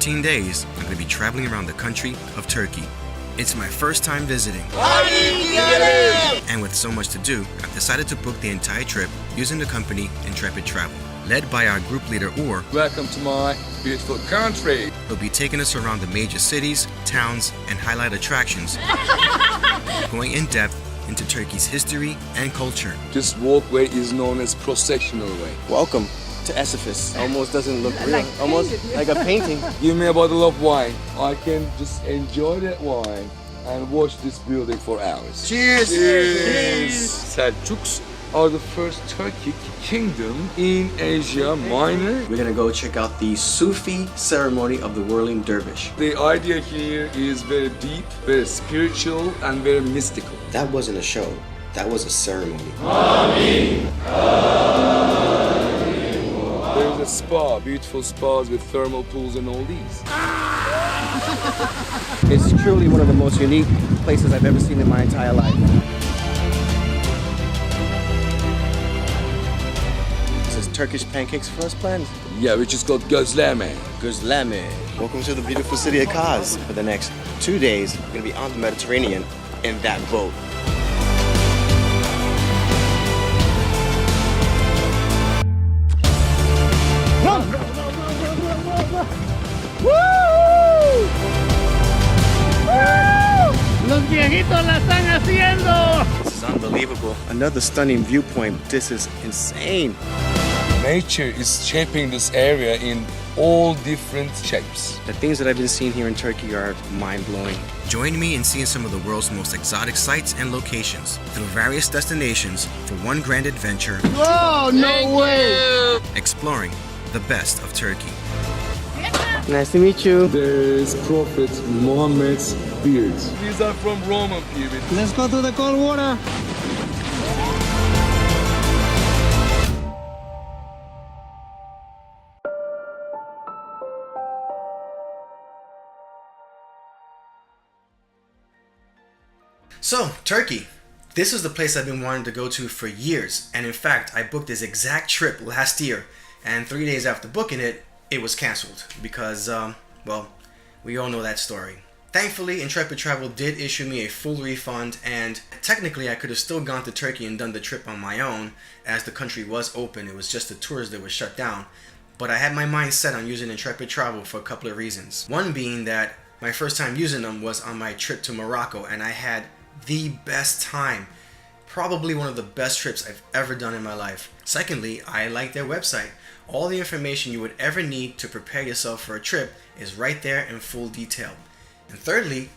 14 days, I'm going to be traveling around the country of Turkey. It's my first time visiting. And with so much to do, I've decided to book the entire trip using the company Intrepid Travel, led by our group leader Uğur. Welcome to my beautiful country. He'll be taking us around the major cities, towns, and highlight attractions, going in depth into Turkey's history and culture. This walkway is known as processional way. Welcome to Esopus. Almost doesn't look real. Almost like a painting. Give me a bottle of wine. I can just enjoy that wine and watch this building for hours. Cheers! Cheers! Selçuks are the first Turkic kingdom in Asia Minor. We're gonna go check out the Sufi ceremony of the whirling dervish. The idea here is very deep, very spiritual, and very mystical. That wasn't a show. That was a ceremony. There's a spa, beautiful spas with thermal pools and all these. It's truly one of the most unique places I've ever seen in my entire life. This is Turkish pancakes first planned. Yeah, which is called gözleme. Gözleme. Welcome to the beautiful city of Kaz. For the next 2 days, we're gonna be on the Mediterranean in that boat. Los viejitos la están haciendo. This is unbelievable. Another stunning viewpoint. This is insane. Nature is shaping this area in all different shapes. The things that I've been seeing here in Turkey are mind-blowing. Join me in seeing some of the world's most exotic sights and locations through various destinations for one grand adventure. Oh, no way. Exploring the best of Turkey. Nice to meet you. There's Prophet Muhammad's beards. These are from Roman period. Let's go to the cold water. So, Turkey. This is the place I've been wanting to go to for years, and in fact, I booked this exact trip last year, and 3 days after booking it, it was canceled because, well, we all know that story. Thankfully, Intrepid Travel did issue me a full refund, and technically I could have still gone to Turkey and done the trip on my own, as the country was open. It was just the tours that were shut down. But I had my mind set on using Intrepid Travel for a couple of reasons. One being that my first time using them was on my trip to Morocco, and I had the best time. Probably one of the best trips I've ever done in my life. Secondly, I like their website. All the information you would ever need to prepare yourself for a trip is right there in full detail. And thirdly,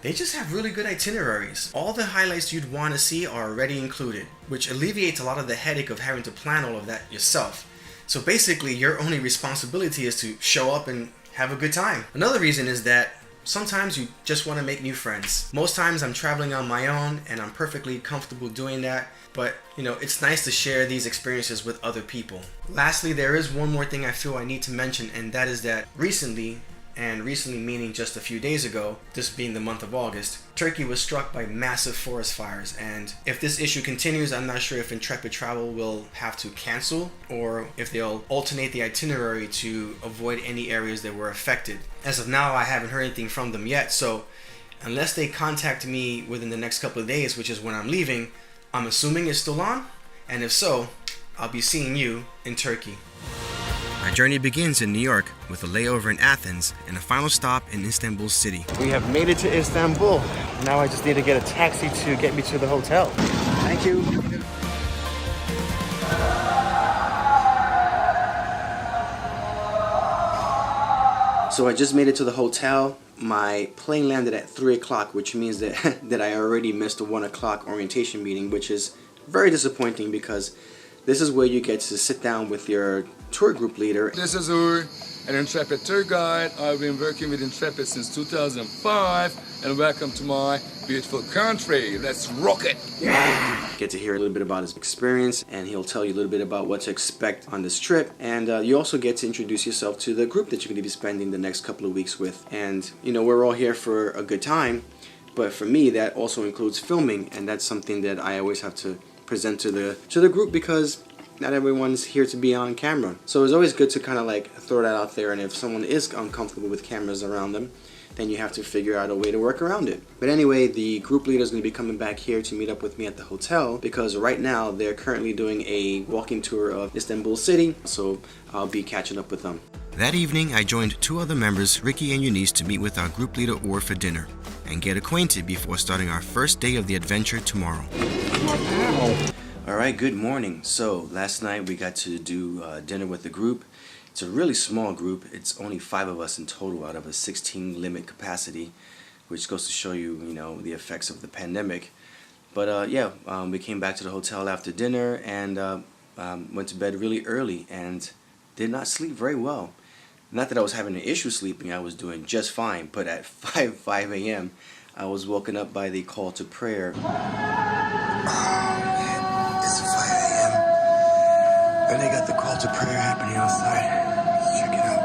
they just have really good itineraries. All the highlights you'd want to see are already included, which alleviates a lot of the headache of having to plan all of that yourself. So basically, your only responsibility is to show up and have a good time. Another reason is that sometimes you just want to make new friends. Most times I'm traveling on my own and I'm perfectly comfortable doing that, but you know, it's nice to share these experiences with other people. Lastly, there is one more thing I feel I need to mention, and that is that recently, and recently meaning just a few days ago, this being the month of August, Turkey was struck by massive forest fires, and if this issue continues, I'm not sure if Intrepid Travel will have to cancel or if they'll alternate the itinerary to avoid any areas that were affected. As of now, I haven't heard anything from them yet, so unless they contact me within the next couple of days, which is when I'm leaving, I'm assuming it's still on, and if so, I'll be seeing you in Turkey. Our journey begins in New York with a layover in Athens and a final stop in Istanbul city. We have made it to Istanbul. Now I just need to get a taxi to get me to the hotel. Thank you. So I just made it to the hotel. My plane landed at 3 o'clock, which means that, that I already missed the 1 o'clock orientation meeting, which is very disappointing because this is where you get to sit down with your tour group leader. This is Uğur, an Intrepid tour guide. I've been working with Intrepid since 2005, and welcome to my beautiful country. Let's rock it! Yeah. Get to hear a little bit about his experience, and he'll tell you a little bit about what to expect on this trip. And you also get to introduce yourself to the group that you're going to be spending the next couple of weeks with. And you know, we're all here for a good time, but for me, that also includes filming, and that's something that I always have to present to the group because not everyone's here to be on camera. So it's always good to kind of like throw that out there, and if someone is uncomfortable with cameras around them, then you have to figure out a way to work around it. But anyway, the group leader is going to be coming back here to meet up with me at the hotel, because right now they're currently doing a walking tour of Istanbul city, so I'll be catching up with them. That evening, I joined two other members, Ricky and Eunice, to meet with our group leader Or for dinner and get acquainted before starting our first day of the adventure tomorrow. Alright, good morning. So last night we got to do dinner with the group. It's a really small group. It's only 5 of us in total out of a 16 limit capacity, which goes to show you, you know, the effects of the pandemic. But we came back to the hotel after dinner and went to bed really early and did not sleep very well. Not that I was having an issue sleeping, I was doing just fine, but at 5 a.m. I was woken up by the call to prayer. Oh man, it's 5 a.m. and they got the call to prayer happening outside. Let's check it out.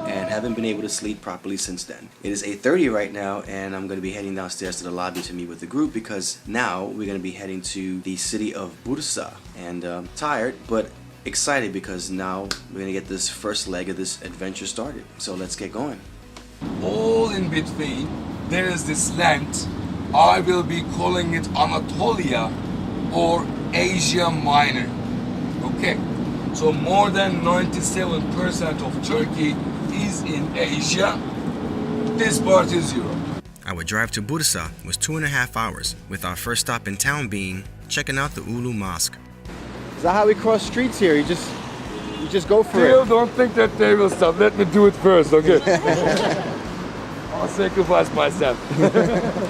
And haven't been able to sleep properly since then. It is 8:30 right now, and I'm going to be heading downstairs to the lobby to meet with the group, because now we're going to be heading to the city of Bursa. And tired, but excited, because now we're going to get this first leg of this adventure started. So let's get going. All in between, there is this land. I will be calling it Anatolia or Asia Minor. Okay, so more than 97% of Turkey is in Asia. This part is Europe. Our drive to Bursa was 2.5 hours, with our first stop in town being checking out the Ulu Mosque. Is that how we cross streets here? You just go for Still it. don't think that they will stop. Let me do it first, okay? I'll sacrifice myself.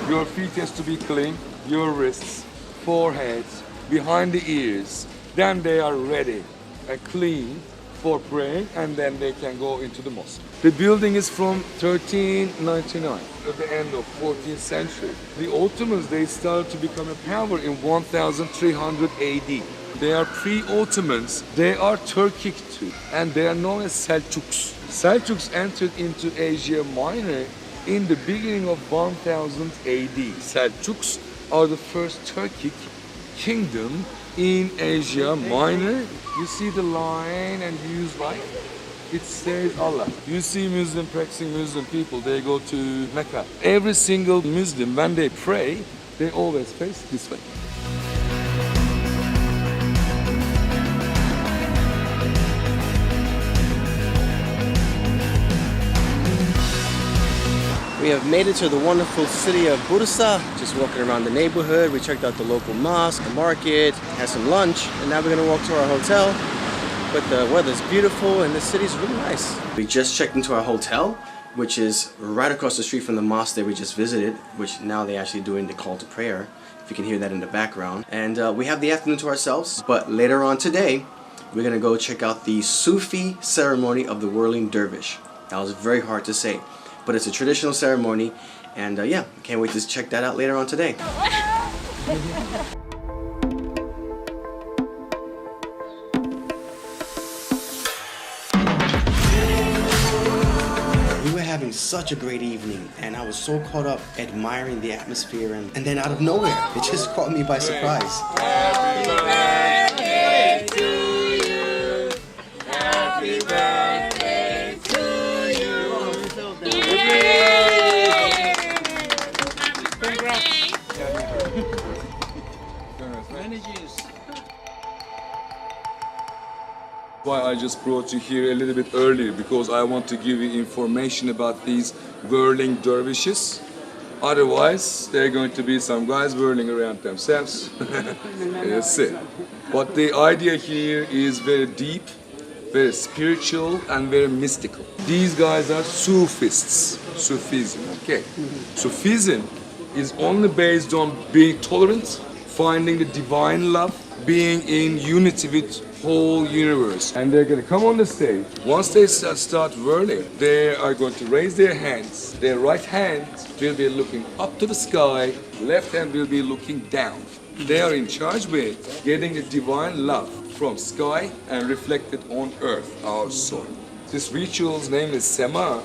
Your feet has to be clean, your wrists, forehead, behind the ears. Then they are ready and clean for praying, and then they can go into the mosque. The building is from 1399, at the end of 14th century. The Ottomans, they started to become a power in 1300 AD. They are pre-Ottomans, they are Turkic too, and they are known as Selçuks. Selçuks entered into Asia Minor in the beginning of 1000 AD. Selçuks are the first Turkic kingdom in Asia Minor. You see the line and use right? It says Allah. You see Muslim, practicing Muslim people, they go to Mecca. Every single Muslim, when they pray, they always face this way. We have made it to the wonderful city of Bursa. Just walking around the neighborhood. We checked out the local mosque, the market, had some lunch, and now we're gonna walk to our hotel. But the weather's beautiful and the city's really nice. We just checked into our hotel, which is right across the street from the mosque that we just visited, which now they're actually doing the call to prayer, if you can hear that in the background. And we have the afternoon to ourselves, but later on today, we're gonna go check out the Sufi ceremony of the whirling dervish. That was very hard to say, but it's a traditional ceremony, and yeah, can't wait to check that out later on today. We were having such a great evening, and I was so caught up admiring the atmosphere, and then out of nowhere, it just caught me by surprise. Happy birthday to you. Happy birthday to you. Why I just brought you here a little bit earlier, because I want to give you information about these whirling dervishes. Otherwise, there are going to be some guys whirling around themselves. That's it. But the idea here is very deep, very spiritual, and very mystical. These guys are Sufists. Sufism, okay. Sufism is only based on being tolerant, finding the divine love, being in unity with whole universe. And they're going to come on the stage. Once they start whirling, they are going to raise their hands. Their right hand will be looking up to the sky, left hand will be looking down. They are in charge with getting the divine love from sky and reflected on earth, our soul. This ritual's name is Sema,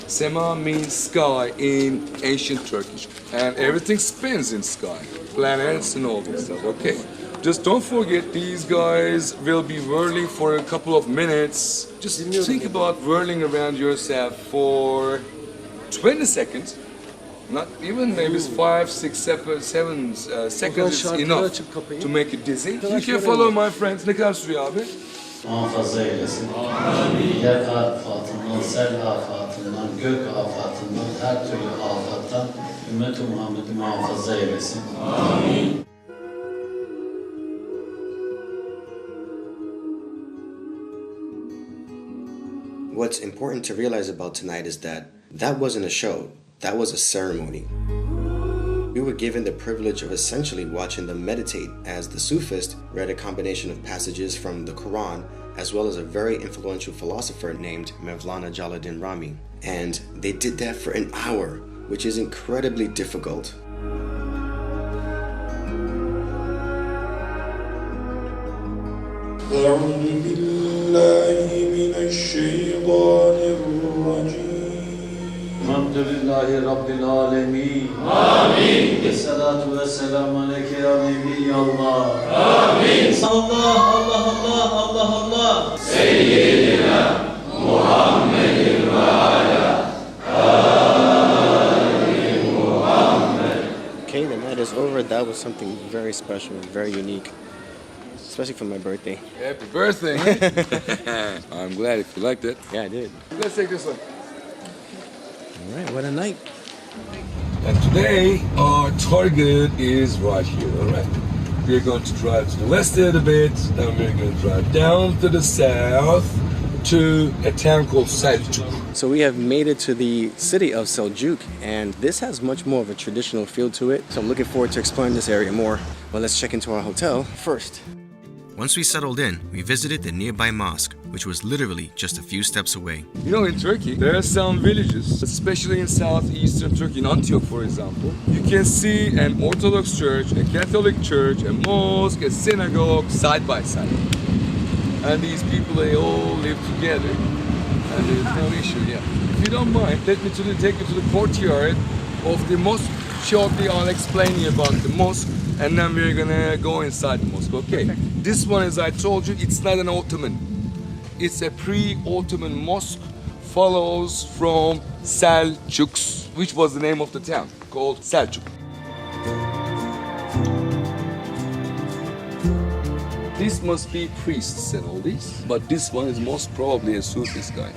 Sema means sky in ancient Turkish. And everything spins in sky. Planets and all that stuff, okay. Just don't forget, these guys will be whirling for a couple of minutes. Just think about whirling around yourself for 20 seconds. Not even maybe 5, 6, 7 seconds is enough to make it dizzy. You can follow my friends. Ne kadar sürüyor abi? Muhafaza eylesin. Yer afatından, sel afatından, gök afatından, her türlü afattan Ümmet-i Muhammed'i muhafaza eylesin. Amin. What's important to realize about tonight is that wasn't a show, that was a ceremony. We were given the privilege of essentially watching them meditate as the Sufist read a combination of passages from the Quran as well as a very influential philosopher named Mevlana Jalaluddin Rumi. And they did that for an hour, which is incredibly difficult. أعوذ بالله من الشيطان الرجيم. Elhamdülillahi Rabbil Alemin. Amin. Esselatu vesselamu aleyke ya Nebiyallah. Amin. Allah, Allah, Allah, Allah, Allah. Seyyidina Muhammedin ve ala Ali Muhammed. Okay, the night is over. That was something very special, very unique. Especially for my birthday. Happy birthday, man. I'm glad if you liked it. Yeah, I did. Let's take this one. All right, what a night. And today, our target is right here, all right? We're going to drive to the west a little bit, then we're going to drive down to the south to a town called Selçuk. So we have made it to the city of Selçuk, and this has much more of a traditional feel to it. So I'm looking forward to exploring this area more. Well, let's check into our hotel first. Once we settled in, we visited the nearby mosque, which was literally just a few steps away. You know, in Turkey, there are some villages, especially in southeastern Turkey, in Antioch, for example, you can see an Orthodox church, a Catholic church, a mosque, a synagogue, side by side. And these people, they all live together, and there's no issue, yeah. If you don't mind, let me take you to the courtyard of the mosque. Shortly, I'll explain you about the mosque, and then we're gonna go inside the mosque, okay? This one, as I told you, it's not an Ottoman. It's a pre-Ottoman mosque, follows from Selçuk, which was the name of the town, called Selçuk. This must be priests and all this, but this one is most probably a Sufist guy.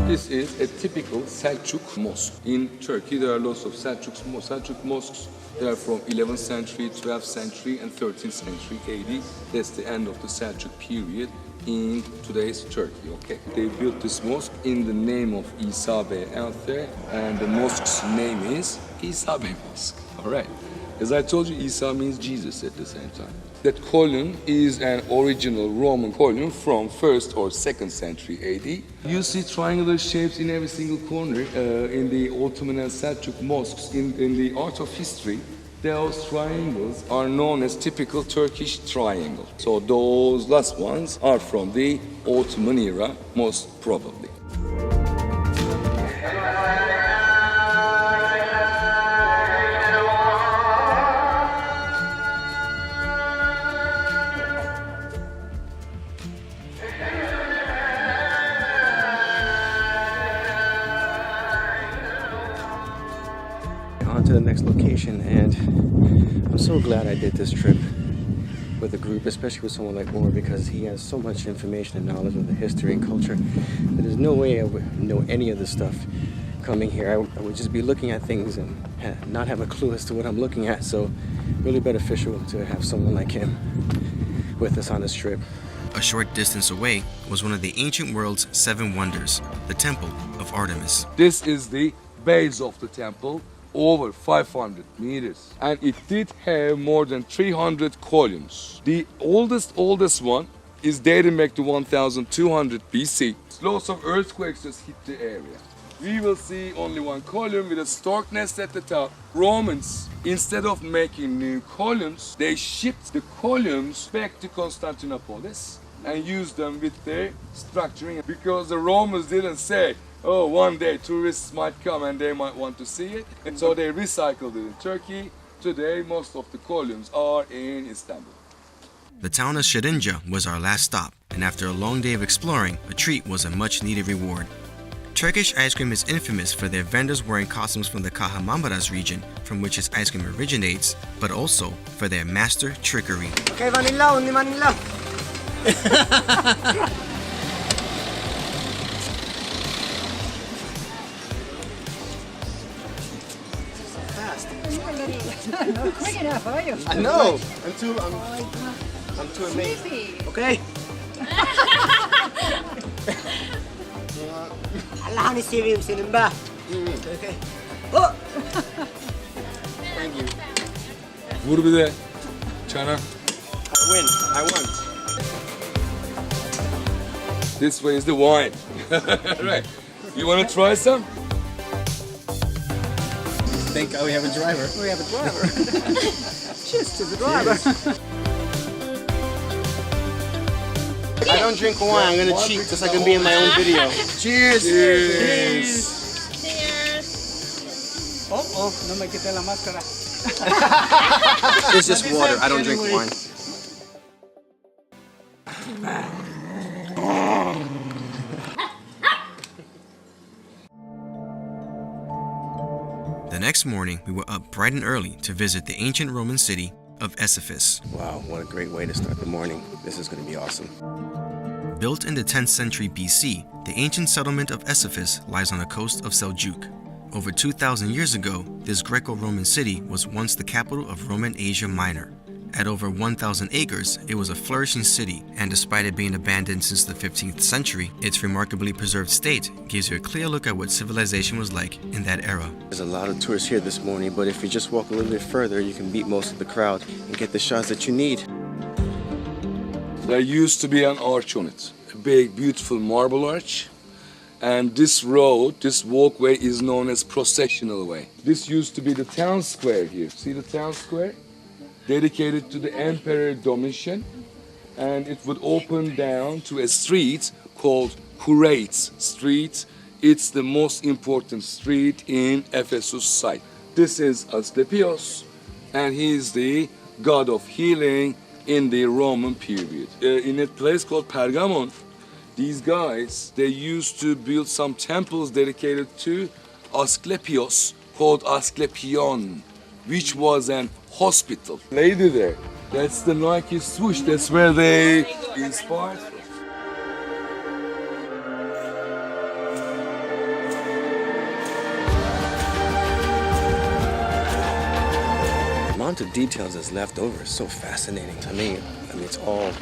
This is a typical Selçuk mosque. In Turkey, there are lots of Selçuk mosques. They are from 11th century, 12th century, and 13th century AD. That's the end of the Selçuk period in today's Turkey, okay? They built this mosque in the name of İsa Bey out there, and the mosque's name is İsa Bey Mosque, all right? As I told you, İsa means Jesus at the same time. That column is an original Roman column from 1st or 2nd century AD. You see triangular shapes in every single corner in the Ottoman and Selçuk mosques. In the art of history, those triangles are known as typical Turkish triangle. So those last ones are from the Ottoman era, most probably. On to the next location, and I'm so glad I did this trip with a group, especially with someone like Orr, because he has so much information and knowledge of the history and culture that there's no way I would know any of this stuff coming here. I would just be looking at things and not have a clue as to what I'm looking at, so really beneficial to have someone like him with us on this trip. A short distance away was one of the ancient world's 7 wonders, the Temple of Artemis. This is the base of the temple, over 500 meters, and it did have more than 300 columns. The oldest one is dating back to 1200 BC. Lots of earthquakes just hit the area. We will see only one column with a stork nest at the top. Romans, instead of making new columns, they shipped the columns back to Constantinople. and used them with their structuring, because the Romans didn't say, oh, one day tourists might come and they might want to see it. And so they recycled it in Turkey. Today, most of the columns are in Istanbul. The town of Şirince was our last stop, and after a long day of exploring, a treat was a much-needed reward. Turkish ice cream is infamous for their vendors wearing costumes from the Kahramanmaraş region, from which its ice cream originates, but also for their master trickery. Okay, vanilla, only vanilla. Fast. Not quick enough, are you? I know. I'm too amazed. Sleepy. Okay. Allah'ını seveyim senin be. Okay. Oh. Thank you. Vur bir de çana. I win. I won. This way is the wine. Right. You want to try some? Thank God we have a driver. We have a driver. Cheers to the driver. I don't drink wine. I'm gonna cheat just so I can be in my own video. Cheers. Cheers. Oh, no me quité la máscara. It's just water. I don't drink wine. The next morning, we were up bright and early to visit the ancient Roman city of Ephesus. Wow, what a great way to start the morning. This is going to be awesome. Built in the 10th century BC, the ancient settlement of Ephesus lies on the coast of Seljuk. Over 2,000 years ago, this Greco-Roman city was once the capital of Roman Asia Minor. At over 1,000 acres, it was a flourishing city, and despite it being abandoned since the 15th century, its remarkably preserved state gives you a clear look at what civilization was like in that era. There's a lot of tourists here this morning, but if you just walk a little bit further, you can beat most of the crowd and get the shots that you need. There used to be an arch on it, a big, beautiful marble arch. And this road, this walkway is known as processional way. This used to be the town square here. See the town square? Dedicated to the Emperor Domitian. And it would open down to a street called Curates Street. It's the most important street in Ephesus site. This is Asclepios, and he is the god of healing in the Roman period. In a place called Pergamon, these guys, they used to build some temples dedicated to Asclepios called Asclepion, which was an hospital. Lady there, that's the Nike swoosh, that's where they inspired from. The amount of details that's left over is so fascinating to me. I mean, it's all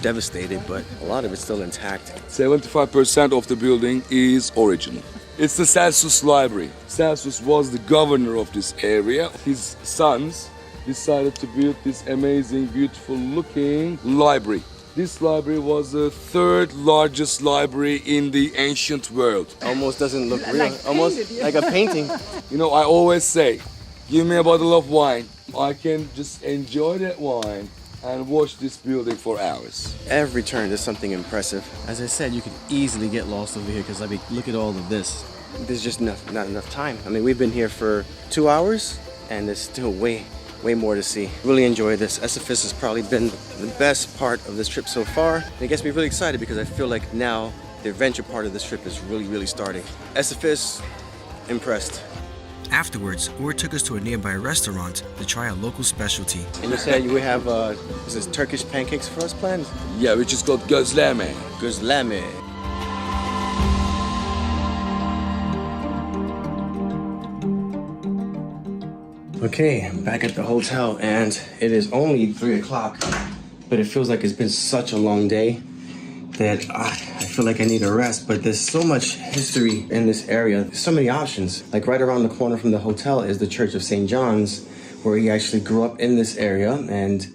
devastated, but a lot of it's still intact. 75% of the building is original. It's the Celsus Library. Celsus was the governor of this area. His sons decided to build this amazing, beautiful looking library. This library was the third largest library in the ancient world. Almost doesn't look real. Like Almost painted, yeah. like a painting. You know, I always say, give me a bottle of wine. I can just enjoy that wine and watch this building for hours. Every turn there's something impressive. As I said, you could easily get lost over here because I mean, look at all of this. There's just not enough time. I mean, we've been here for 2 hours and there's still way more to see. Really enjoyed this. Ephesus has probably been the best part of this trip so far. And it gets me really excited because I feel like now the adventure part of this trip is really starting. Ephesus, impressed. Afterwards, Uğur took us to a nearby restaurant to try a local specialty. And you said you have is this Turkish pancakes for us planned? Yeah, which is called gözleme. Gözleme. Okay, I'm back at the hotel and it is only 3 o'clock, but it feels like it's been such a long day that I feel like I need a rest, but there's so much history in this area. There's so many options. Like right around the corner from the hotel is the Church of St. John's, where he actually grew up in this area and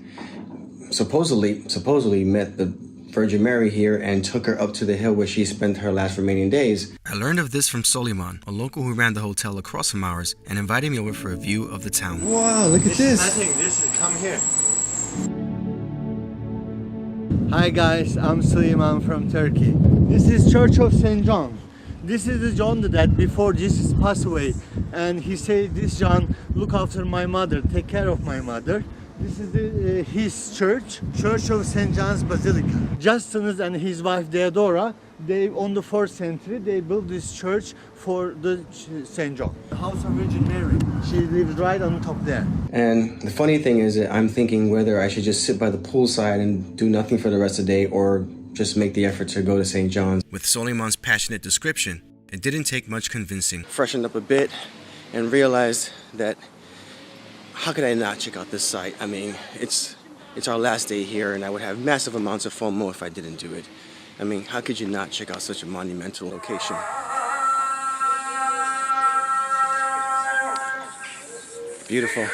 supposedly met the Virgin Mary here and took her up to the hill where she spent her last remaining days. I learned of this from Soliman, a local who ran the hotel across from ours, and invited me over for a view of the town. Wow, look at this. I think this is, come here. Hi guys, I'm Suleiman from Turkey. This is Church of St. John. This is the John that before Jesus passed away, and he said, this John, look after my mother, take care of my mother. This is his church, Church of St. John's Basilica. Justinus and his wife Theodora, they on the 4th century, they built this church for the St. John. The house of Virgin Mary, she lives right on top there. And the funny thing is that I'm thinking whether I should just sit by the poolside and do nothing for the rest of the day or just make the effort to go to St. John's. With Suleiman's passionate description, it didn't take much convincing. Freshened up a bit and realized that how could I not check out this site? I mean, it's our last day here and I would have massive amounts of FOMO if I didn't do it. I mean, how could you not check out such a monumental location? Beautiful. We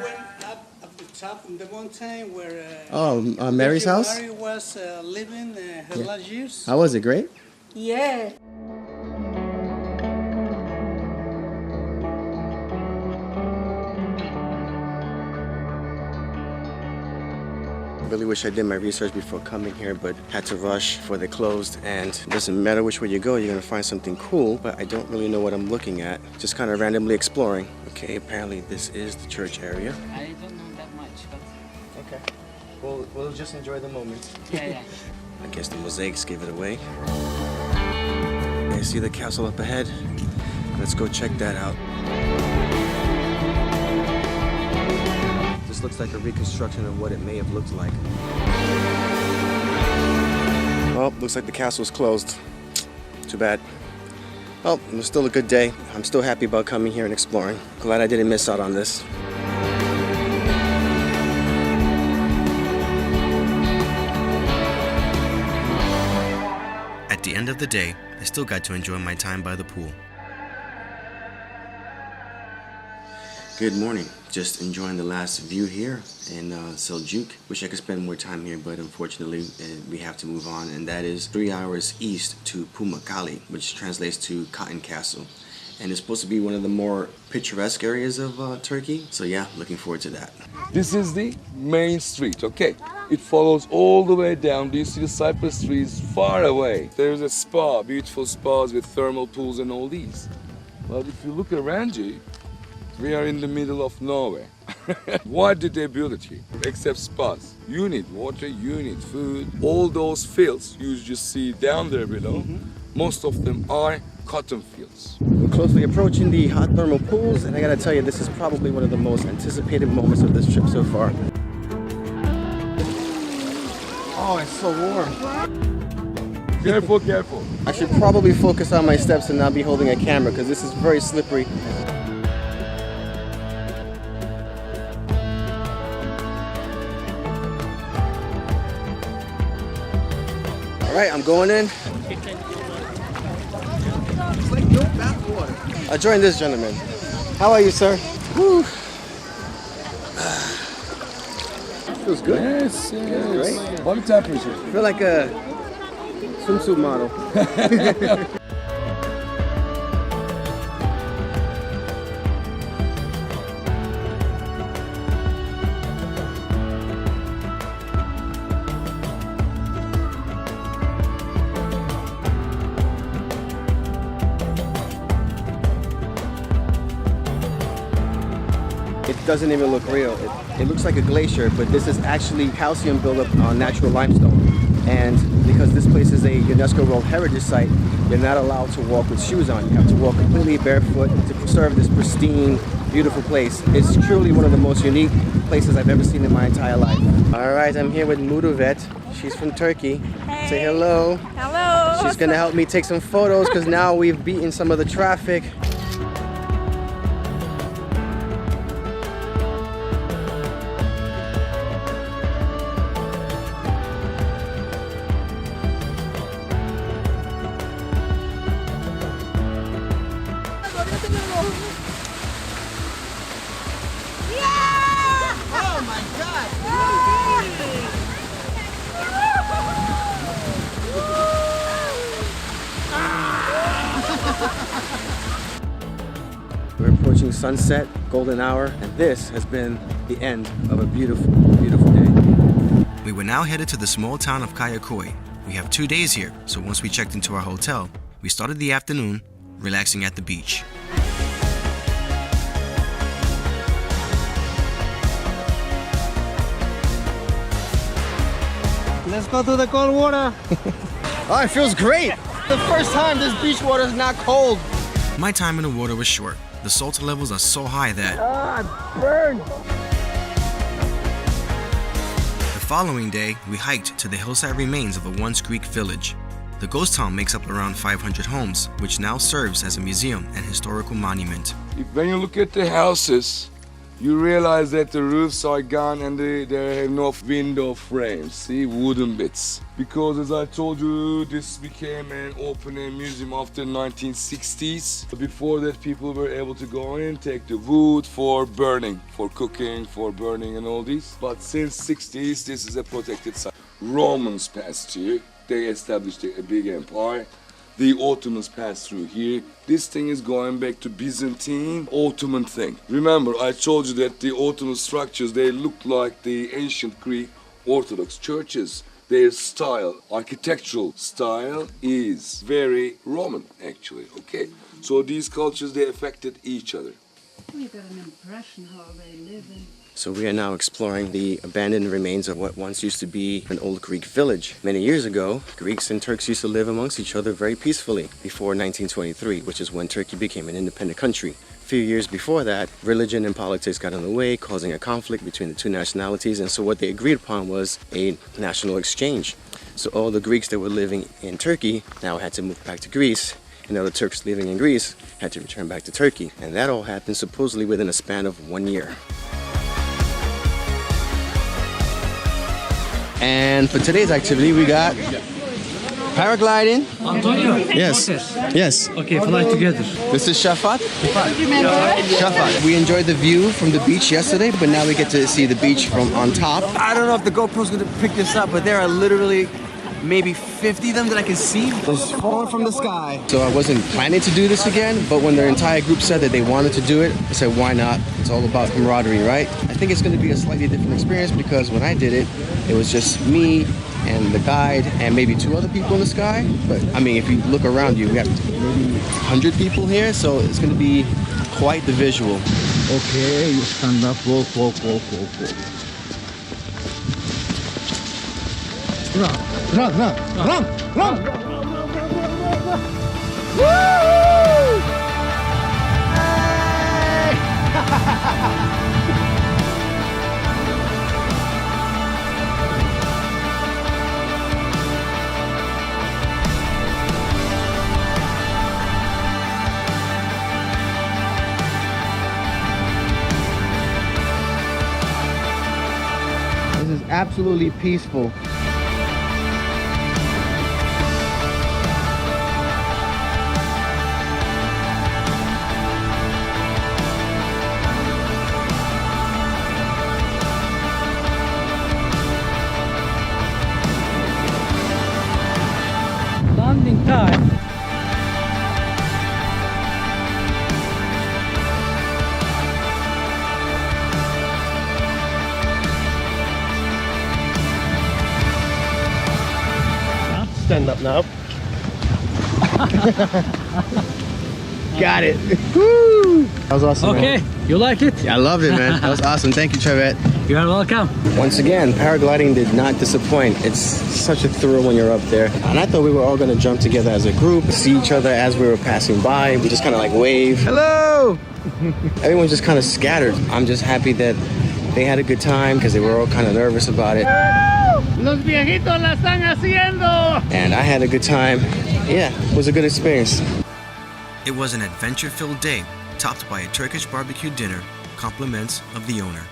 went up the top of the mountain where Mary's house? Mary was living her last years. How was it? Great? Yeah. Really wish I did my research before coming here, but had to rush before they closed. And it doesn't matter which way you go, you're gonna find something cool, but I don't really know what I'm looking at. Just kind of randomly exploring. Okay, apparently this is the church area. I don't know that much, but Okay. We'll just enjoy the moment. yeah. I guess the mosaics give it away. Okay, see the castle up ahead? Let's go check that out. This looks like a reconstruction of what it may have looked like. Well, looks like the castle's closed. Too bad. Well, it was still a good day. I'm still happy about coming here and exploring. Glad I didn't miss out on this. At the end of the day, I still got to enjoy my time by the pool. Good morning. Just enjoying the last view here in Seljuk. Wish I could spend more time here, but unfortunately we have to move on, and that is 3 hours east to Pamukkale, which translates to Cotton Castle. And it's supposed to be one of the more picturesque areas of Turkey. So yeah, looking forward to that. This is the main street, okay? It follows all the way down. Do you see the cypress trees far away? There's a spa, beautiful spas with thermal pools and all these. But if you look around you, we are in the middle of nowhere. Why did they build it here? Except spas. You need water, you need food. All those fields you just see down there below, most of them are cotton fields. We're closely approaching the hot thermal pools, and I gotta tell you, this is probably one of the most anticipated moments of this trip so far. Oh, it's so warm. Careful, careful. I should probably focus on my steps and not be holding a camera because this is very slippery. All right, I'm going in. It's like no bath water. Join this gentleman. How are you, sir? Woo. Feels good. Yes, yes. Great. What temperature? I feel like a swimsuit model. It doesn't even look real. It looks like a glacier, but this is actually calcium buildup on natural limestone. And because this place is a UNESCO World Heritage Site, you're not allowed to walk with shoes on. You have to walk completely barefoot to preserve this pristine, beautiful place. It's truly one of the most unique places I've ever seen in my entire life. All right, I'm here with Muruvet. She's from Turkey. Hey. Say hello. Hello. She's gonna help me take some photos because now we've beaten some of the traffic. sunset, golden hour, and this has been the end of a beautiful, beautiful day. We were now headed to the small town of Kayakoi. We have 2 days here, so once we checked into our hotel, we started the afternoon relaxing at the beach. Let's go to the cold water. Oh, it feels great. The first time this beach water is not cold. My time in the water was short. The salt levels are so high that Burn. the following day, we hiked to the hillside remains of a once Greek village. The ghost town makes up around 500 homes, which now serves as a museum and historical monument. When you look at the houses, you realize that the roofs are gone and they have no window frames, see, wooden bits. Because as I told you, this became an open air museum after 1960s. Before that, people were able to go in, take the wood for burning, for cooking, for burning and all these. But since 60s, this is a protected site. Romans passed here, they established a big empire. The Ottomans passed through here. This thing is going back to Byzantine, Ottoman thing. Remember, I told you that the Ottoman structures, they look like the ancient Greek Orthodox churches. Their style, architectural style, is very Roman, actually, okay? So these cultures, they affected each other. We got an impression how they live in. So we are now exploring the abandoned remains of what once used to be an old Greek village. Many years ago, Greeks and Turks used to live amongst each other very peacefully before 1923, which is when Turkey became an independent country. A few years before that, religion and politics got in the way, causing a conflict between the two nationalities, and so what they agreed upon was a national exchange. So all the Greeks that were living in Turkey now had to move back to Greece, and all the Turks living in Greece had to return back to Turkey. And that all happened supposedly within a span of 1 year. And for today's activity, we got paragliding. Antonio. Yes. Yes. Okay, fly together. This is Shafat. Shafat. We enjoyed the view from the beach yesterday, but now we get to see the beach from on top. I don't know if the GoPro's gonna pick this up, but there are literally maybe 50 of them that I can see just falling from the sky. So I wasn't planning to do this again, but when their entire group said that they wanted to do it, I said, why not? It's all about camaraderie, right? I think it's going to be a slightly different experience because when I did it, it was just me and the guide and maybe 2 other people in the sky. But I mean, if you look around you, we have maybe 100 people here, so it's going to be quite the visual. Okay, you stand up, walk. Run! This is absolutely peaceful. Landing time. Stand up now. Got it. Woo! That was awesome. Okay, Man. you like it? Yeah, I loved it, man. That was awesome. Thank you, Trevet. You are welcome. Once again, paragliding did not disappoint. It's such a thrill when you're up there. And I thought we were all gonna jump together as a group, see each other as we were passing by. We just kind of like wave. Hello! Everyone's just kind of scattered. I'm just happy that they had a good time because they were all kind of nervous about it. Los viejitos la están haciendo. And I had a good time. Yeah, it was a good experience. It was an adventure-filled day, topped by a Turkish barbecue dinner, compliments of the owner.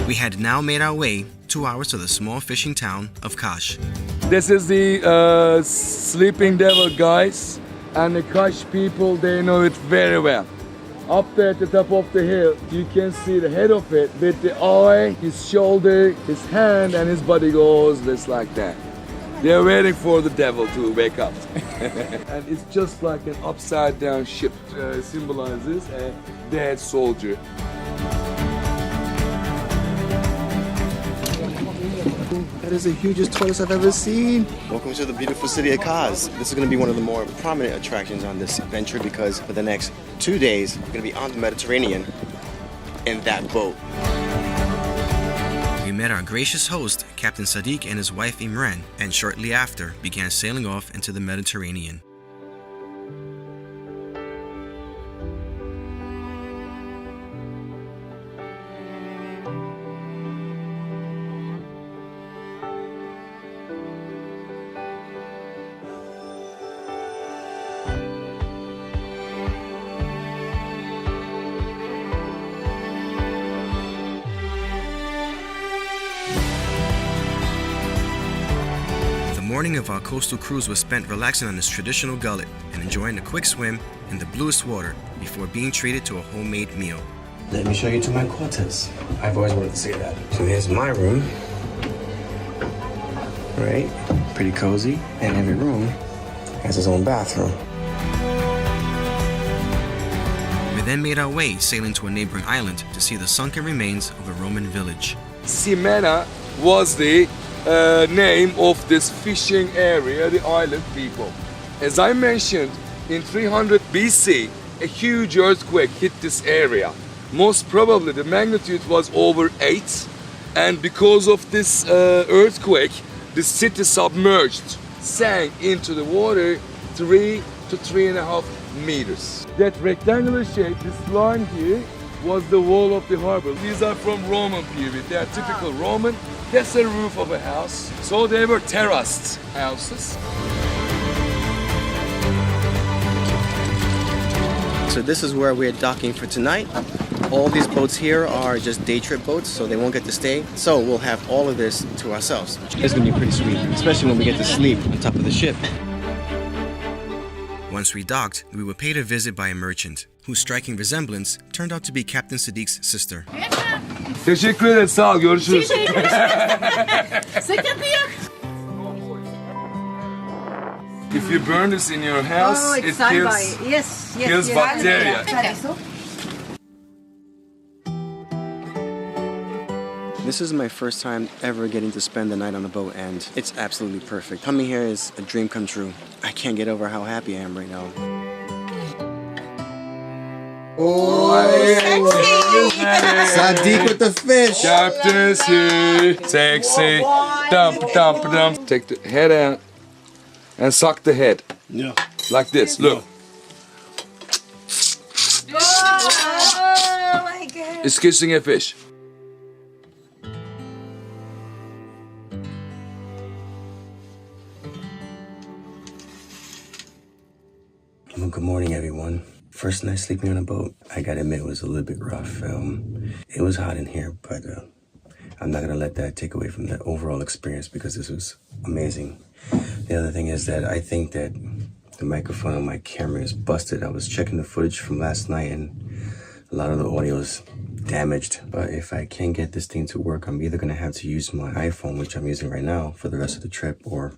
We had now made our way 2 hours to the small fishing town of Kaş. This is the sleeping devil, guys, and the Kaş people, they know it very well. Up there at the top of the hill, you can see the head of it with the eye, his shoulder, his hand, and his body goes just like that. They're waiting for the devil to wake up. And it's just like an upside down ship, symbolizes a dead soldier. That is the hugest tortoise I've ever seen. Welcome to the beautiful city of Kaz. This is going to be one of the more prominent attractions on this adventure because for the next 2 days, we're going to be on the Mediterranean in that boat. We met our gracious host, Captain Sadiq, and his wife Imran, and shortly after began sailing off into the Mediterranean. The morning of our coastal cruise was spent relaxing on this traditional gullet and enjoying a quick swim in the bluest water before being treated to a homemade meal. Let me show you to my quarters. I've always wanted to say that. So here's my room. Right? Pretty cozy. And every room has its own bathroom. We then made our way sailing to a neighboring island to see the sunken remains of a Roman village. Simena was the name of this fishing area, the island people. As I mentioned, in 300 BC, a huge earthquake hit this area. Most probably the magnitude was over 8, and because of this earthquake, the city submerged, sank into the water 3 to 3.5 meters. That rectangular shape, this line here, was the wall of the harbor. These are from Roman period. They are typical Roman. That's the roof of a house. So they were terraced houses. So this is where we're docking for tonight. All these boats here are just day trip boats, so they won't get to stay. So we'll have all of this to ourselves. It's gonna be pretty sweet, especially when we get to sleep on top of the ship. Once we docked, we were paid a visit by a merchant, whose striking resemblance turned out to be Captain Sadiq's sister. Teşekkür ederim, sağ ol, görüşürüz. Sıkıntı yok. If you burn this in your house, it kills bacteria. This is my first time ever getting to spend the night on a boat, and it's absolutely perfect. Coming here is a dream come true. I can't get over how happy I am right now. Sadiq with the fish. Captain sexy. Dump, dump, dump. Take the head out and suck the head. Yeah. Like this, look. Oh my God. It's kissing a fish. Well, good morning, everyone. First night sleeping on a boat, I gotta admit, it was a little bit rough. It was hot in here, but I'm not gonna let that take away from the overall experience because this was amazing. The other thing is that I think that the microphone on my camera is busted. I was checking the footage from last night and a lot of the audio is damaged. But if I can't get this thing to work, I'm either gonna have to use my iPhone, which I'm using right now, for the rest of the trip, or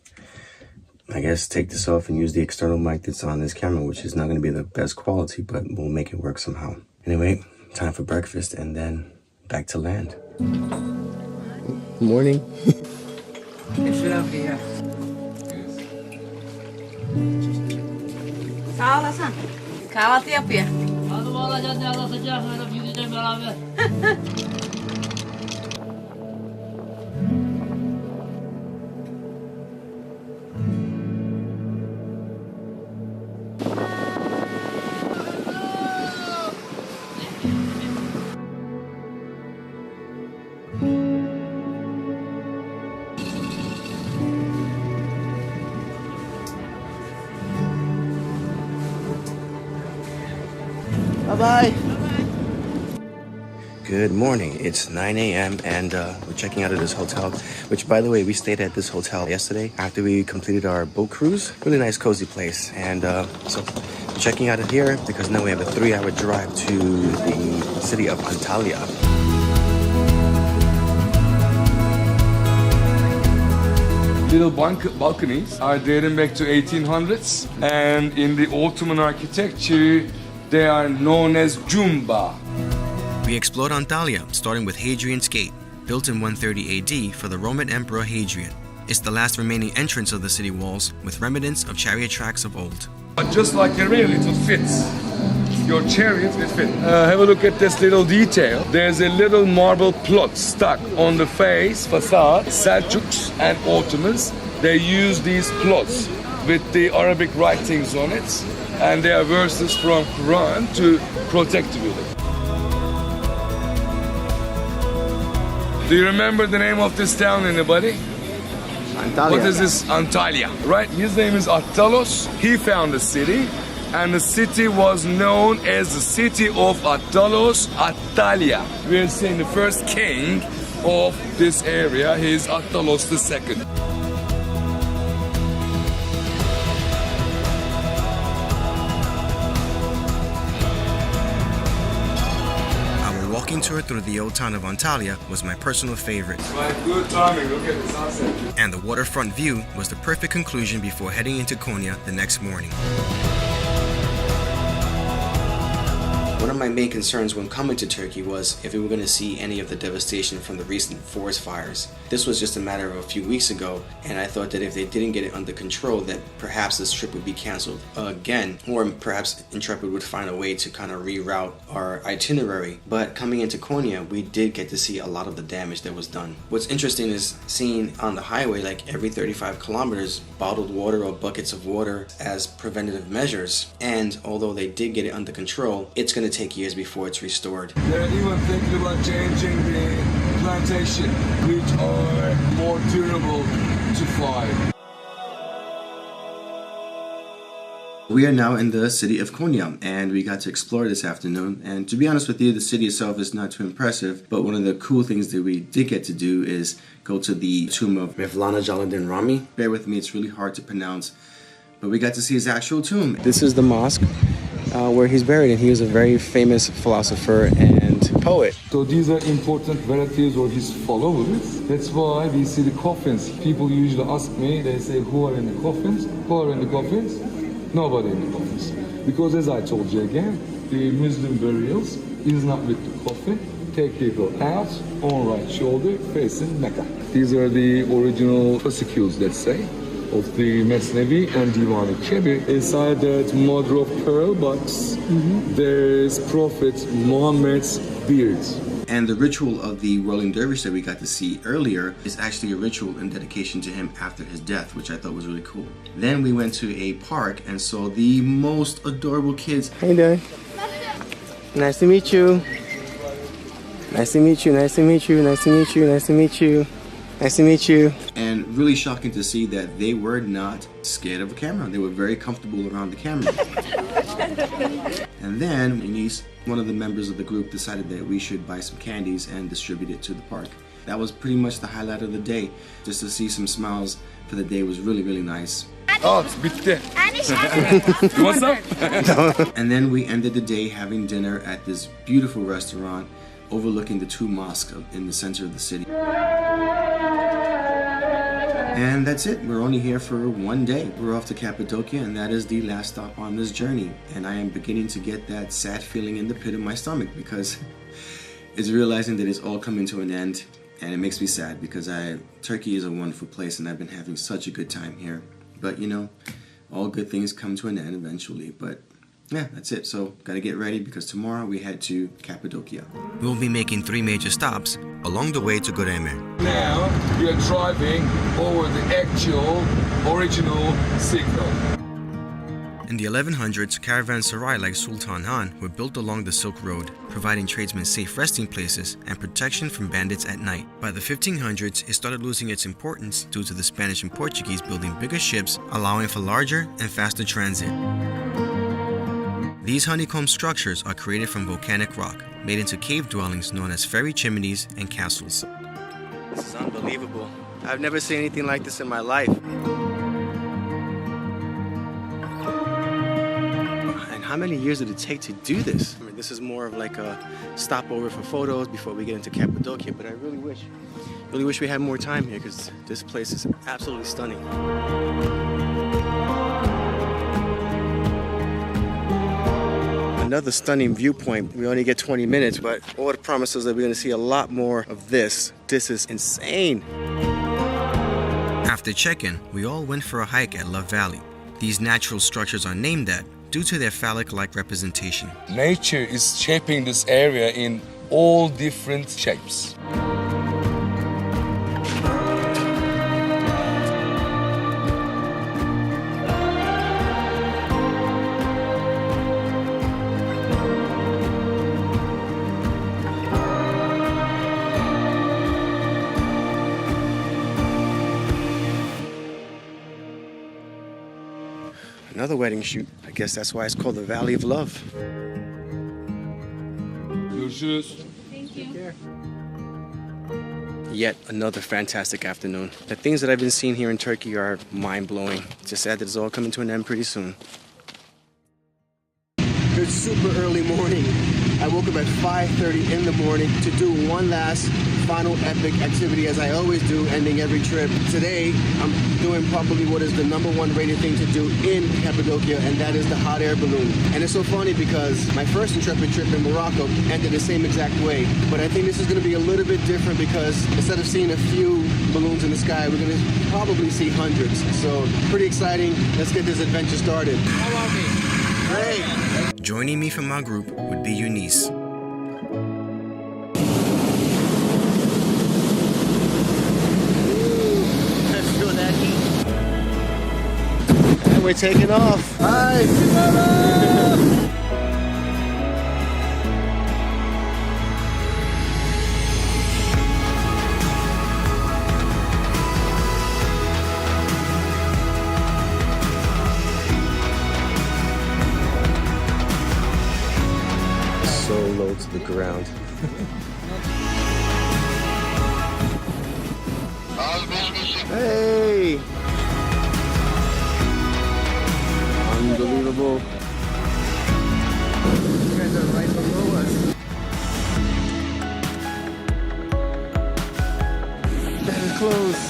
I guess take this off and use the external mic that's on this camera, which is not going to be the best quality, but we'll make it work somehow. Anyway, time for breakfast and then back to land. Morning. It's lovely, yeah. Sağ olasın. Kahvaltı yapıyor. Hadi valla cadde ala sıcak öyle gideceğim beraber. Bye-bye. Good morning. It's 9 a.m. and we're checking out of this hotel, which, by the way, we stayed at this hotel yesterday after we completed our boat cruise. Really nice, cozy place. And so we're checking out of here because now we have a 3-hour drive to the city of Antalya. little balconies are dating back to 1800s, and in the Ottoman architecture, they are known as jumba. We explored Antalya, starting with Hadrian's Gate, built in 130 AD for the Roman Emperor Hadrian. It's the last remaining entrance of the city walls, with remnants of chariot tracks of old. But just like a rail, it fits. Your chariot will fit. Have a look at this little detail. There's a little marble plot stuck on the facade. Seljuks and Ottomans, they use these plots with the Arabic writings on it, and they are verses from Quran to protect the building. Do you remember the name of this town, anybody? Antalya. What is this? Antalya, right? His name is Attalos. He found the city, and the city was known as the city of Attalos, Antalya. We're seeing the first king of this area. He is Attalos II. Walking tour through the old town of Antalya was my personal favorite. Right, good timing. Look at the sunset. And the waterfront view was the perfect conclusion before heading into Konya the next morning. One of my main concerns when coming to Turkey was if we were going to see any of the devastation from the recent forest fires. This was just a matter of a few weeks ago, and I thought that if they didn't get it under control, that perhaps this trip would be canceled again, or perhaps Intrepid would find a way to kind of reroute our itinerary. But coming into Konya, we did get to see a lot of the damage that was done. What's interesting is seeing on the highway, like every 35 kilometers, bottled water or buckets of water as preventative measures. And although they did get it under control, it's going to take years before it's restored. They're even thinking about changing the plantation, which are more durable to fire. We are now in the city of Konya, and we got to explore this afternoon. And to be honest with you, the city itself is not too impressive, but one of the cool things that we did get to do is go to the tomb of Mevlana Jalaluddin Rumi. Bear with me, it's really hard to pronounce, but we got to see his actual tomb. This is the mosque where he's buried, and he was a very famous philosopher and poet. So these are important relatives or his followers. That's why we see the coffins. People usually ask me, they say, who are in the coffins? Who are in the coffins? Nobody in the coffins. Because as I told you again, the Muslim burials is not with the coffin. Take people out on right shoulder facing Mecca. These are the original fascicles, let's say, of the Mesnevi and Divan-i-Kebir. Inside that mother of pearl box, there's Prophet Muhammad's beard. And the ritual of the whirling dervish that we got to see earlier is actually a ritual in dedication to him after his death, which I thought was really cool. Then we went to a park and saw the most adorable kids. How you doing? Nice to meet you. Nice to meet you, nice to meet you, nice to meet you, nice to meet you. Nice to meet you. And really shocking to see that they were not scared of a camera. They were very comfortable around the camera. And then my niece, one of the members of the group, decided that we should buy some candies and distribute it to the park. That was pretty much the highlight of the day. Just to see some smiles for the day was really, really nice. Oh, it's bitti. You want some? And then we ended the day having dinner at this beautiful restaurant overlooking the two mosques in the center of the city. And that's it. We're only here for one day. We're off to Cappadocia, and that is the last stop on this journey. And I am beginning to get that sad feeling in the pit of my stomach because it's realizing that it's all coming to an end. And it makes me sad because Turkey is a wonderful place and I've been having such a good time here. But you know, all good things come to an end eventually. But yeah, that's it. So gotta get ready because tomorrow we head to Cappadocia. We will be making 3 major stops along the way to Göreme. Now we are driving over the actual original signal. In the 1100s, caravanserai like Sultan Han were built along the Silk Road, providing tradesmen safe resting places and protection from bandits at night. By the 1500s, it started losing its importance due to the Spanish and Portuguese building bigger ships, allowing for larger and faster transit. These honeycomb structures are created from volcanic rock, made into cave dwellings known as fairy chimneys and castles. This is unbelievable. I've never seen anything like this in my life. And how many years did it take to do this? I mean, this is more of like a stopover for photos before we get into Cappadocia, but I really wish it Really wish we had more time here because this place is absolutely stunning. Another stunning viewpoint. We only get 20 minutes, but all the promises that we're gonna see a lot more of this. This is insane. After check-in, we all went for a hike at Love Valley. These natural structures are named that due to their phallic-like representation. Nature is shaping this area in all different shapes. Another wedding shoot. I guess that's why it's called the Valley of Love. Görüşürüz. Yet another fantastic afternoon. The things that I've been seeing here in Turkey are mind-blowing. Just sad that it's all coming to an end pretty soon. It's super early morning. I woke up at 5:30 in the morning to do one last final epic activity as I always do, ending every trip. Today, I'm doing probably what is the #1 rated thing to do in Cappadocia, and that is the hot air balloon. And it's so funny because my first intrepid trip in Morocco ended the same exact way. But I think this is gonna be a little bit different because instead of seeing a few balloons in the sky, we're gonna probably see hundreds. So pretty exciting. Let's get this adventure started. Great. Joining me from our group would be Eunice. Let's feel that heat. And we're taking off. Hi. So low to the ground. Hey! Unbelievable. You guys are right below us. That is close.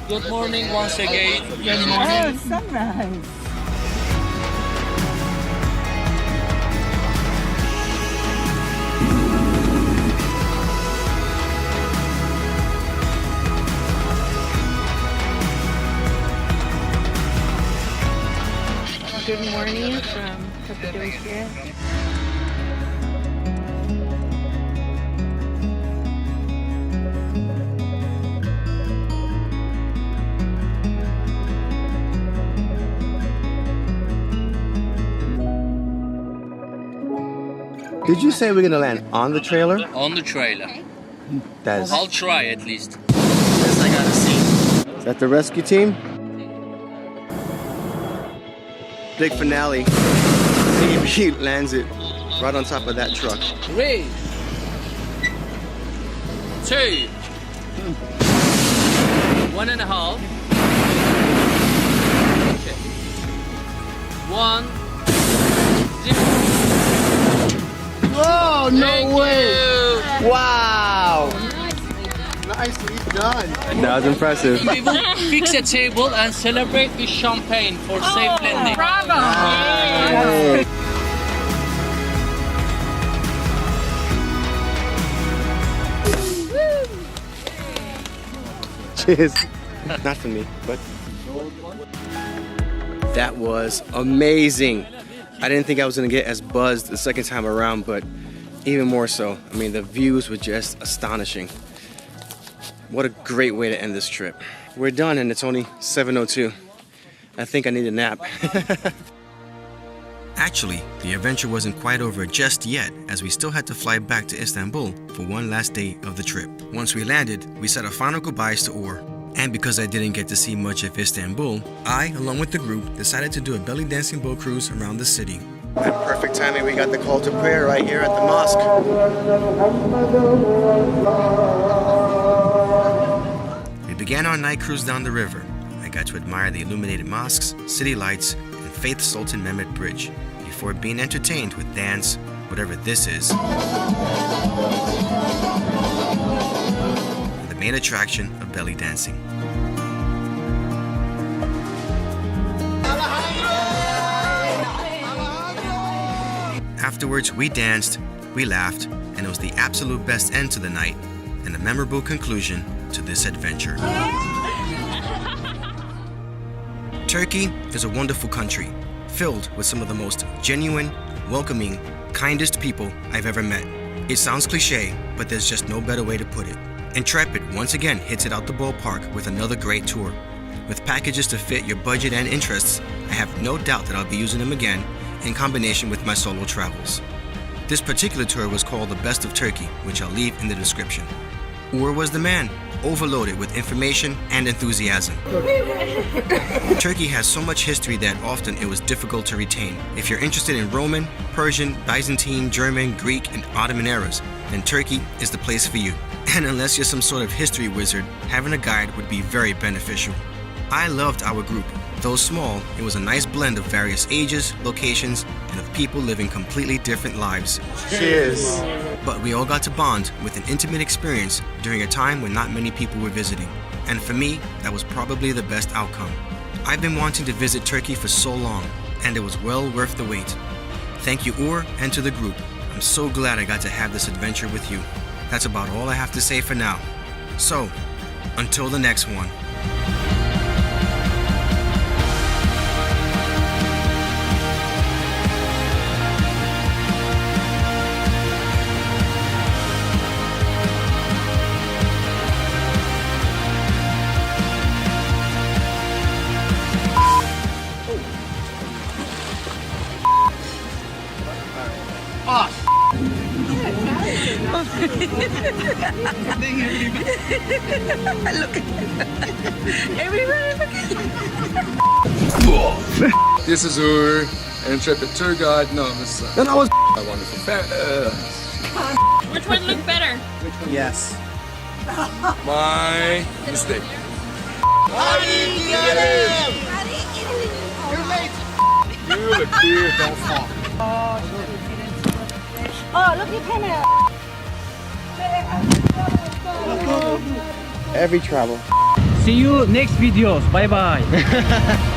Good morning once again. Good Oh, sunrise. Good morning from Cappadocia. Did you say we're gonna land on the trailer? On the trailer. That's I'll try at least. I gotta see. Is that the rescue team? Big finale. He lands it right on top of that truck. 3, 2, 1.5. Okay. 1, 0. Oh, no Thank way! you. Wow! Nicely done. That was impressive. We will fix a table and celebrate with champagne for safe landing. Bravo. Hey. Cheers. Not for me, but that was amazing. I didn't think I was gonna get as buzzed the second time around, but even more so. I mean, the views were just astonishing. What a great way to end this trip. We're done and it's only 7:02. I think I need a nap. Actually, the adventure wasn't quite over just yet, as we still had to fly back to Istanbul for one last day of the trip. Once we landed, we said our final goodbyes to Uğur. And because I didn't get to see much of Istanbul, I, along with the group, decided to do a belly dancing boat cruise around the city. At perfect timing, we got the call to prayer right here at the mosque. I cruised down the river, I got to admire the illuminated mosques, city lights, and Faith Sultan Mehmet Bridge before being entertained with dance, whatever this is. The main attraction of belly dancing. Afterwards, we danced, we laughed, and it was the absolute best end to the night and a memorable conclusion to this adventure. Turkey is a wonderful country, filled with some of the most genuine, welcoming, kindest people I've ever met. It sounds cliche, but there's just no better way to put it. Intrepid once again hits it out the ballpark with another great tour. With packages to fit your budget and interests, I have no doubt that I'll be using them again in combination with my solo travels. This particular tour was called the Best of Turkey, which I'll leave in the description. Uğur was the man, overloaded with information and enthusiasm. Turkey has so much history that often it was difficult to retain. If you're interested in Roman, Persian, Byzantine, German, Greek, and Ottoman eras, then Turkey is the place for you. And unless you're some sort of history wizard, having a guide would be very beneficial. I loved our group. Though small, it was a nice blend of various ages, locations, and of people living completely different lives. Cheers. But we all got to bond with an intimate experience during a time when not many people were visiting. And for me, that was probably the best outcome. I've been wanting to visit Turkey for so long, and it was well worth the wait. Thank you, Uğur, and to the group. I'm so glad I got to have this adventure with you. That's about all I have to say for now. So, until the next one. This is Uğur, intrepid tour guide. No, this is a wonderful. Which one looked better? Yes. My mistake. You look cute. Don't fall. Oh, look at camera. Every travel. See you next videos. Bye bye.